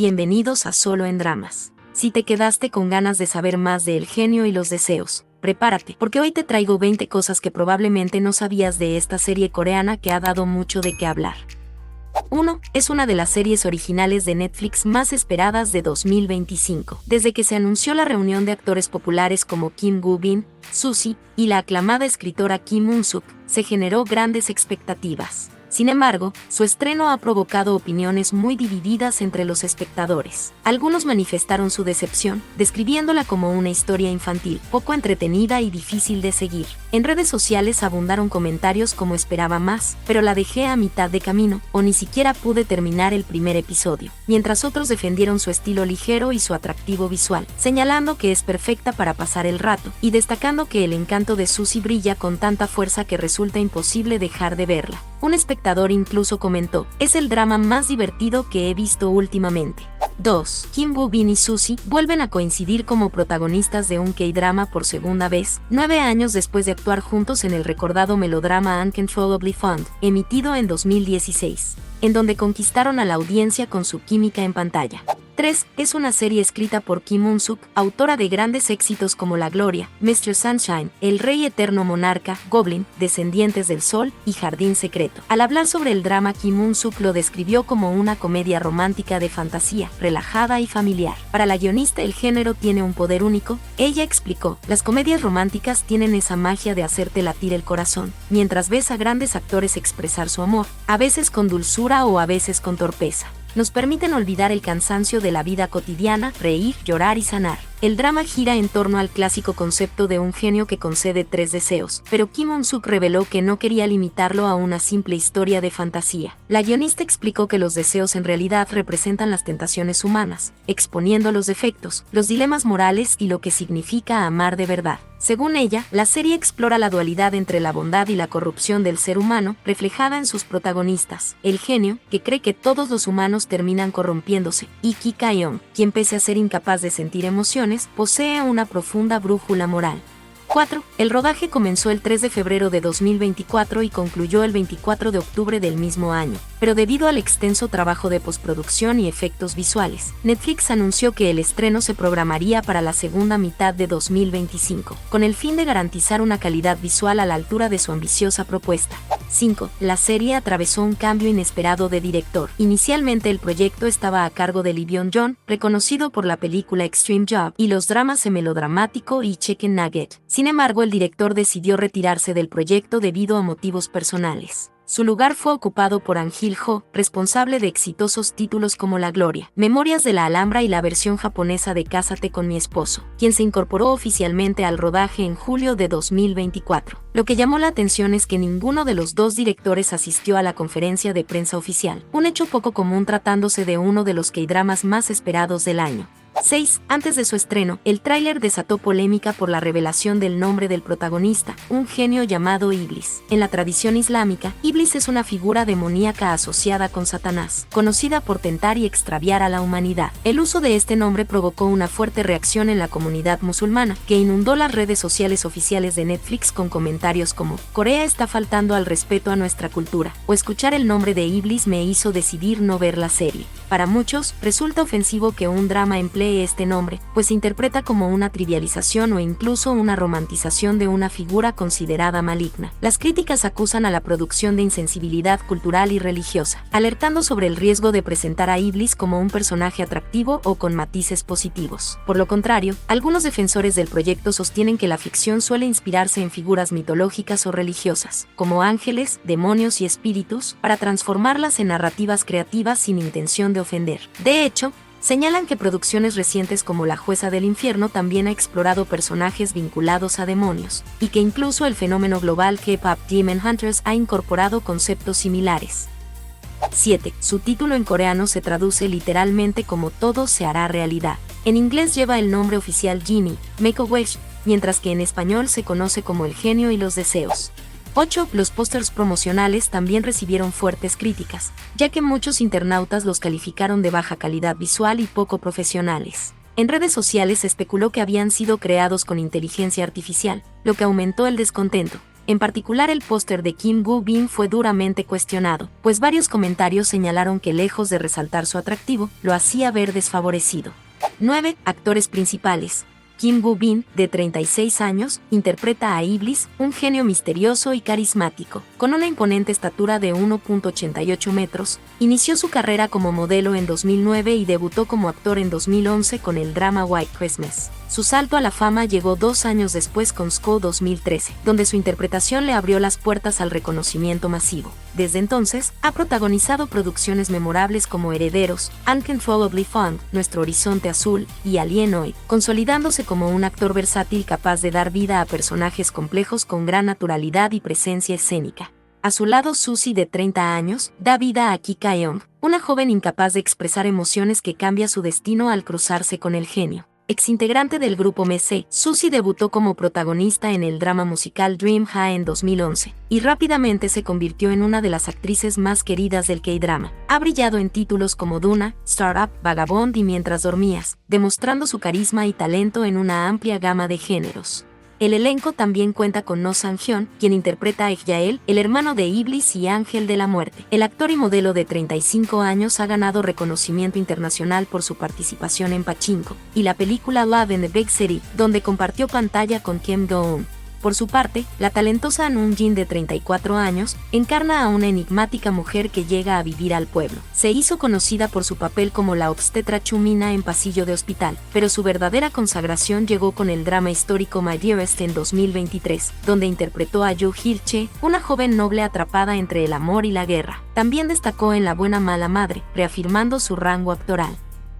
bienvenidos a Solo en Dramas. Si te quedaste con ganas de saber más de El genio y los deseos, prepárate, porque hoy te traigo 20 cosas que probablemente no sabías de esta serie coreana que ha dado mucho de qué hablar. 1. Es una de las series originales de Netflix más esperadas de 2025. Desde que se anunció la reunión de actores populares como Kim Woo-bin, Suzy y la aclamada escritora Kim Un-suk, se generó grandes expectativas. Sin embargo, su estreno ha provocado opiniones muy divididas entre los espectadores. Algunos manifestaron su decepción, describiéndola como una historia infantil, poco entretenida y difícil de seguir. En redes sociales abundaron comentarios como esperaba más, pero la dejé a mitad de camino, o ni siquiera pude terminar el primer episodio. Mientras otros defendieron su estilo ligero y su atractivo visual, señalando que es perfecta para pasar el rato, y destacando que el encanto de Suzy brilla con tanta fuerza que resulta imposible dejar de verla. Un espectador incluso comentó: es el drama más divertido que he visto últimamente. 2. Kim Woo-bin y Suzy vuelven a coincidir como protagonistas de un K-drama por segunda vez, 9 años después de actuar juntos en el recordado melodrama Uncontrollably Fond, emitido en 2016, en donde conquistaron a la audiencia con su química en pantalla. 3. Es una serie escrita por Kim Un-suk, autora de grandes éxitos como La Gloria, Mr. Sunshine, El Rey Eterno Monarca, Goblin, Descendientes del Sol y Jardín Secreto. Al hablar sobre el drama, Kim Un-suk lo describió como una comedia romántica de fantasía, relajada y familiar. Para la guionista, el género tiene un poder único. Ella explicó: las comedias románticas tienen esa magia de hacerte latir el corazón, mientras ves a grandes actores expresar su amor, a veces con dulzura o a veces con torpeza. Nos permiten olvidar el cansancio de la vida cotidiana, reír, llorar y sanar. El drama gira en torno al clásico concepto de un genio que concede 3 deseos, pero Kim Un-suk reveló que no quería limitarlo a una simple historia de fantasía. La guionista explicó que los deseos en realidad representan las tentaciones humanas, exponiendo los defectos, los dilemas morales y lo que significa amar de verdad. Según ella, la serie explora la dualidad entre la bondad y la corrupción del ser humano, reflejada en sus protagonistas: el genio, que cree que todos los humanos terminan corrompiéndose, y Ki Ka-yeon, quien pese a ser incapaz de sentir emociones, posee una profunda brújula moral. 4. El rodaje comenzó el 3 de febrero de 2024 y concluyó el 24 de octubre del mismo año, pero debido al extenso trabajo de postproducción y efectos visuales, Netflix anunció que el estreno se programaría para la segunda mitad de 2025, con el fin de garantizar una calidad visual a la altura de su ambiciosa propuesta. 5. La serie atravesó un cambio inesperado de director. Inicialmente el proyecto estaba a cargo de Lee Byung-joon, reconocido por la película Extreme Job y los dramas de Melodramático y Chicken Nugget. Sin embargo, el director decidió retirarse del proyecto debido a motivos personales. Su lugar fue ocupado por Ang Il-ho, responsable de exitosos títulos como La Gloria, Memorias de la Alhambra y la versión japonesa de Cásate con mi esposo, quien se incorporó oficialmente al rodaje en julio de 2024. Lo que llamó la atención es que ninguno de los dos directores asistió a la conferencia de prensa oficial, un hecho poco común tratándose de uno de los K-dramas más esperados del año. 6. Antes de su estreno, el tráiler desató polémica por la revelación del nombre del protagonista, un genio llamado Iblis. En la tradición islámica, Iblis es una figura demoníaca asociada con Satanás, conocida por tentar y extraviar a la humanidad. El uso de este nombre provocó una fuerte reacción en la comunidad musulmana, que inundó las redes sociales oficiales de Netflix con comentarios como: Corea está faltando al respeto a nuestra cultura, o escuchar el nombre de Iblis me hizo decidir no ver la serie. Para muchos, resulta ofensivo que un drama emplee este nombre, pues se interpreta como una trivialización o incluso una romantización de una figura considerada maligna. Las críticas acusan a la producción de insensibilidad cultural y religiosa, alertando sobre el riesgo de presentar a Iblis como un personaje atractivo o con matices positivos. Por lo contrario, algunos defensores del proyecto sostienen que la ficción suele inspirarse en figuras mitológicas o religiosas, como ángeles, demonios y espíritus, para transformarlas en narrativas creativas sin intención de ofender. De hecho, señalan que producciones recientes como La Jueza del Infierno también ha explorado personajes vinculados a demonios, y que incluso el fenómeno global K-pop Demon Hunters ha incorporado conceptos similares. 7. Su título en coreano se traduce literalmente como Todo se hará realidad. En inglés lleva el nombre oficial Genie, Make a Wish, mientras que en español se conoce como El genio y los deseos. 8. Los pósters promocionales también recibieron fuertes críticas, ya que muchos internautas los calificaron de baja calidad visual y poco profesionales. En redes sociales se especuló que habían sido creados con inteligencia artificial, lo que aumentó el descontento. En particular, el póster de Kim Woo-bin fue duramente cuestionado, pues varios comentarios señalaron que lejos de resaltar su atractivo, lo hacía ver desfavorecido. 9. Actores principales. Kim Woo-bin, de 36 años, interpreta a Iblis, un genio misterioso y carismático. Con una imponente estatura de 1,88 metros, inició su carrera como modelo en 2009 y debutó como actor en 2011 con el drama White Christmas. Su salto a la fama llegó 2 años después con School 2013, donde su interpretación le abrió las puertas al reconocimiento masivo. Desde entonces, ha protagonizado producciones memorables como Herederos, Uncontrollably Fond, Nuestro Horizonte Azul y Alienoid, consolidándose como un actor versátil capaz de dar vida a personajes complejos con gran naturalidad y presencia escénica. A su lado, Suzy, de 30 años, da vida a Ki Ka-young, una joven incapaz de expresar emociones que cambia su destino al cruzarse con el genio. Exintegrante del grupo MC, Suzy debutó como protagonista en el drama musical Dream High en 2011, y rápidamente se convirtió en una de las actrices más queridas del K-drama. Ha brillado en títulos como Duna, Startup, Vagabond y Mientras dormías, demostrando su carisma y talento en una amplia gama de géneros. El elenco también cuenta con No Sang-hyun, quien interpreta a Ejyael, el hermano de Iblis y Ángel de la Muerte. El actor y modelo de 35 años ha ganado reconocimiento internacional por su participación en Pachinko y la película Love in the Big City, donde compartió pantalla con Kim Go-eun. Por su parte, la talentosa Eun Jin, de 34 años, encarna a una enigmática mujer que llega a vivir al pueblo. Se hizo conocida por su papel como la obstetra Chumina en Pasillo de Hospital, pero su verdadera consagración llegó con el drama histórico My Dearest en 2023, donde interpretó a Yoo Hil-che, una joven noble atrapada entre el amor y la guerra. También destacó en La buena mala madre, reafirmando su rango actoral.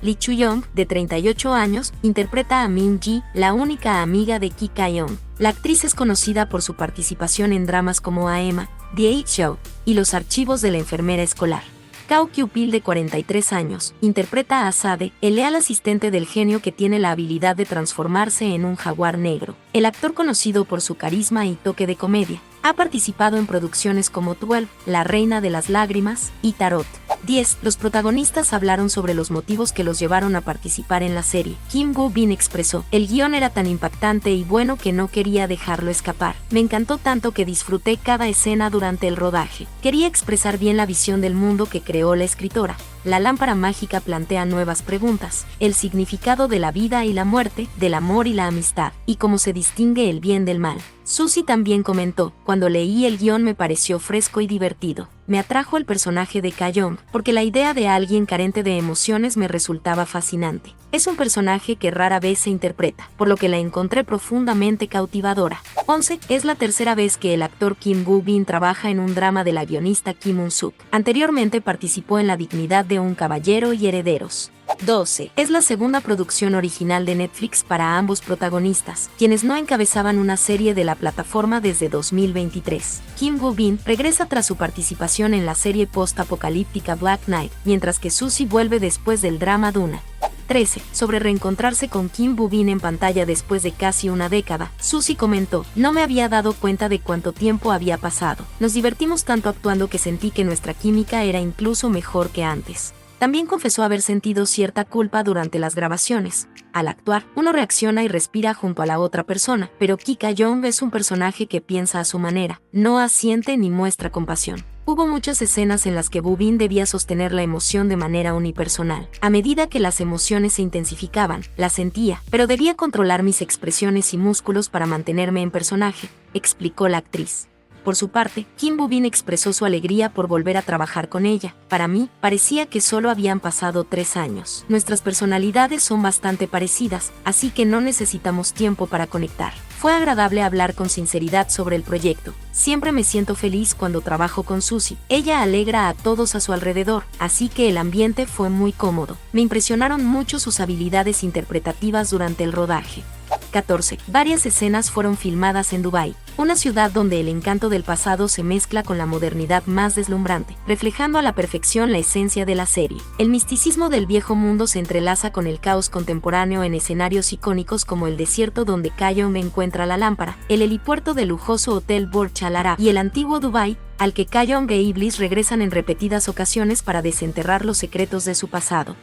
Lee Chu-young, de 38 años, interpreta a Min-ji, la única amiga de Ki Ka-young. La actriz es conocida por su participación en dramas como Aema, The 8 Show y Los archivos de la enfermera escolar. Kao Kyu-pil, de 43 años, interpreta a Sade, el leal asistente del genio que tiene la habilidad de transformarse en un jaguar negro. El actor, conocido por su carisma y toque de comedia, ha participado en producciones como 12, La Reina de las Lágrimas y Tarot. 10. Los protagonistas hablaron sobre los motivos que los llevaron a participar en la serie. Kim Woo-bin expresó: "El guión era tan impactante y bueno que no quería dejarlo escapar. Me encantó tanto que disfruté cada escena durante el rodaje. Quería expresar bien la visión del mundo que creó la escritora. La lámpara mágica plantea nuevas preguntas, el significado de la vida y la muerte, del amor y la amistad, y cómo se distingue el bien del mal". Suzy también comentó: "Cuando leí el guión me pareció fresco y divertido. Me atrajo el personaje de Ka-young, porque la idea de alguien carente de emociones me resultaba fascinante. Es un personaje que rara vez se interpreta, por lo que la encontré profundamente cautivadora". 11. Es la tercera vez que el actor Kim Woo-bin trabaja en un drama de la guionista Kim Un-suk. Anteriormente participó en La dignidad de un caballero y Herederos. 12. Es la segunda producción original de Netflix para ambos protagonistas, quienes no encabezaban una serie de la plataforma desde 2023. Kim Woo-bin regresa tras su participación en la serie post-apocalíptica Black Knight, mientras que Suzy vuelve después del drama Duna. 13. Sobre reencontrarse con Kim Woo-bin en pantalla después de casi una década, Suzy comentó: "No me había dado cuenta de cuánto tiempo había pasado. Nos divertimos tanto actuando que sentí que nuestra química era incluso mejor que antes". También confesó haber sentido cierta culpa durante las grabaciones. Al actuar, uno reacciona y respira junto a la otra persona, pero Ki Ka-young es un personaje que piensa a su manera, no asiente ni muestra compasión. Hubo muchas escenas en las que Woo-bin debía sostener la emoción de manera unipersonal. A medida que las emociones se intensificaban, las sentía, pero debía controlar mis expresiones y músculos para mantenerme en personaje, explicó la actriz. Por su parte, Kim Woo-bin expresó su alegría por volver a trabajar con ella. "Para mí, parecía que solo habían pasado 3 años. Nuestras personalidades son bastante parecidas, así que no necesitamos tiempo para conectar. Fue agradable hablar con sinceridad sobre el proyecto. Siempre me siento feliz cuando trabajo con Suzy. Ella alegra a todos a su alrededor, así que el ambiente fue muy cómodo. Me impresionaron mucho sus habilidades interpretativas durante el rodaje". 14. Varias escenas fueron filmadas en Dubái, una ciudad donde el encanto del pasado se mezcla con la modernidad más deslumbrante, reflejando a la perfección la esencia de la serie. El misticismo del viejo mundo se entrelaza con el caos contemporáneo en escenarios icónicos como el desierto donde Ka-young encuentra la lámpara, el helipuerto del lujoso hotel Burj Al Arab y el antiguo Dubái, al que Ka-young e Iblis regresan en repetidas ocasiones para desenterrar los secretos de su pasado.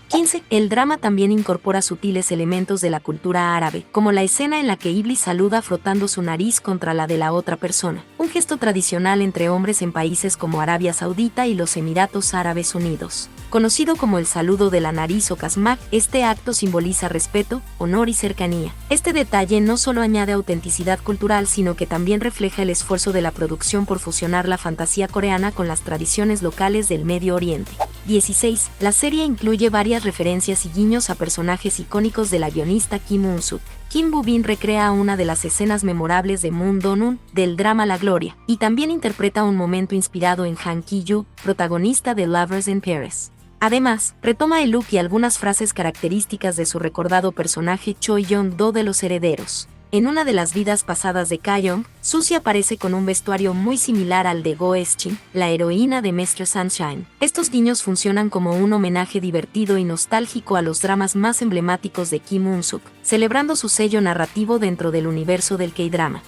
15. El drama también incorpora sutiles elementos de la cultura árabe, como la escena en la que Iblis saluda frotando su nariz contra la de la otra persona, un gesto tradicional entre hombres en países como Arabia Saudita y los Emiratos Árabes Unidos. Conocido como el saludo de la nariz o kasmak, este acto simboliza respeto, honor y cercanía. Este detalle no solo añade autenticidad cultural, sino que también refleja el esfuerzo de la producción por fusionar la fantasía coreana con las tradiciones locales del Medio Oriente. 16. La serie incluye varias referencias y guiños a personajes icónicos de la guionista Kim Un-suk. Kim Boo-bin recrea una de las escenas memorables de Moon Do-nun del drama La Gloria, y también interpreta un momento inspirado en Han Ki-yu, protagonista de Lovers in Paris. Además, retoma el look y algunas frases características de su recordado personaje Choi Yong-do de Los Herederos. En una de las vidas pasadas de Ga-young, Suzy aparece con un vestuario muy similar al de Go Es-jin, la heroína de Mr. Sunshine. Estos guiños funcionan como un homenaje divertido y nostálgico a los dramas más emblemáticos de Kim Un-suk, celebrando su sello narrativo dentro del universo del K-drama.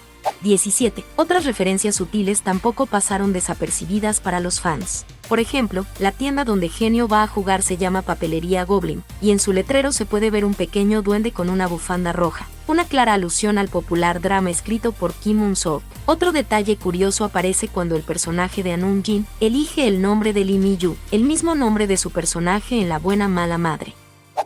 17. Otras referencias sutiles tampoco pasaron desapercibidas para los fans. Por ejemplo, la tienda donde Genio va a jugar se llama Papelería Goblin, y en su letrero se puede ver un pequeño duende con una bufanda roja, una clara alusión al popular drama escrito por Kim Un-sok. Otro detalle curioso aparece cuando el personaje de An Un-jin elige el nombre de Lee Mi-yu, el mismo nombre de su personaje en La Buena Mala Madre.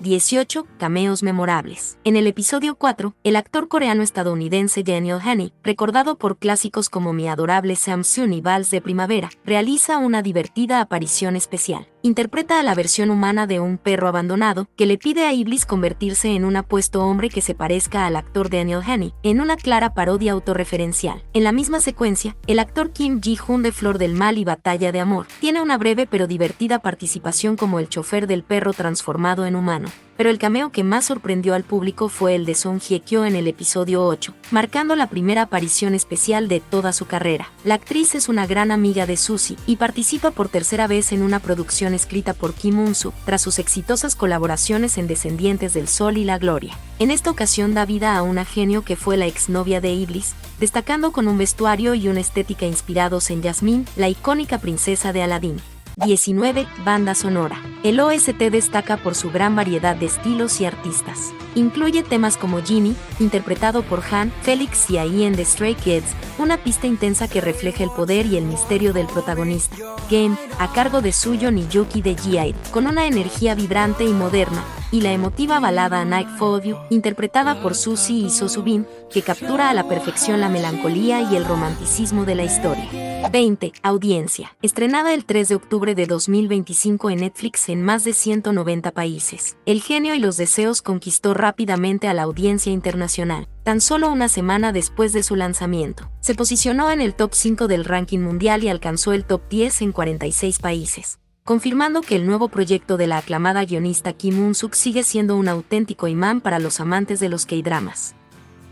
18. Cameos memorables. En el episodio 4, el actor coreano-estadounidense Daniel Haney, recordado por clásicos como Mi adorable Samsun y Vals de Primavera, realiza una divertida aparición especial. Interpreta a la versión humana de un perro abandonado que le pide a Iblis convertirse en un apuesto hombre que se parezca al actor Daniel Haney, en una clara parodia autorreferencial. En la misma secuencia, el actor Kim Ji-hoon de Flor del Mal y Batalla de Amor tiene una breve pero divertida participación como el chofer del perro transformado en humano. Pero el cameo que más sorprendió al público fue el de Song Hye-kyo en el episodio 8, marcando la primera aparición especial de toda su carrera. La actriz es una gran amiga de Suzy y participa por tercera vez en una producción escrita por Kim Un-suk, tras sus exitosas colaboraciones en Descendientes del Sol y La Gloria. En esta ocasión da vida a una genio que fue la exnovia de Iblis, destacando con un vestuario y una estética inspirados en Jasmine, la icónica princesa de Aladdin. 19. Banda sonora. El OST destaca por su gran variedad de estilos y artistas. Incluye temas como Genie, interpretado por Han, Felix y AI en The Stray Kids, una pista intensa que refleja el poder y el misterio del protagonista. Game, a cargo de Suyeon y Yuki de G-IDLE, con una energía vibrante y moderna, y la emotiva balada Nightfall of You, interpretada por Suzy y So Subin, que captura a la perfección la melancolía y el romanticismo de la historia. 20. Audiencia. Estrenada el 3 de octubre de 2025 en Netflix en más de 190 países, El genio y los deseos conquistó rápidamente a la audiencia internacional. Tan solo una semana después de su lanzamiento, se posicionó en el top 5 del ranking mundial y alcanzó el top 10 en 46 países, confirmando que el nuevo proyecto de la aclamada guionista Kim Un-suk sigue siendo un auténtico imán para los amantes de los K-dramas.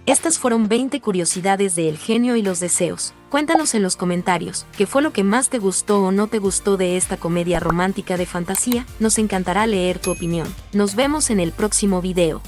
Estas fueron 20 curiosidades de El genio y los deseos. Cuéntanos en los comentarios, ¿qué fue lo que más te gustó o no te gustó de esta comedia romántica de fantasía? Nos encantará leer tu opinión. Nos vemos en el próximo video.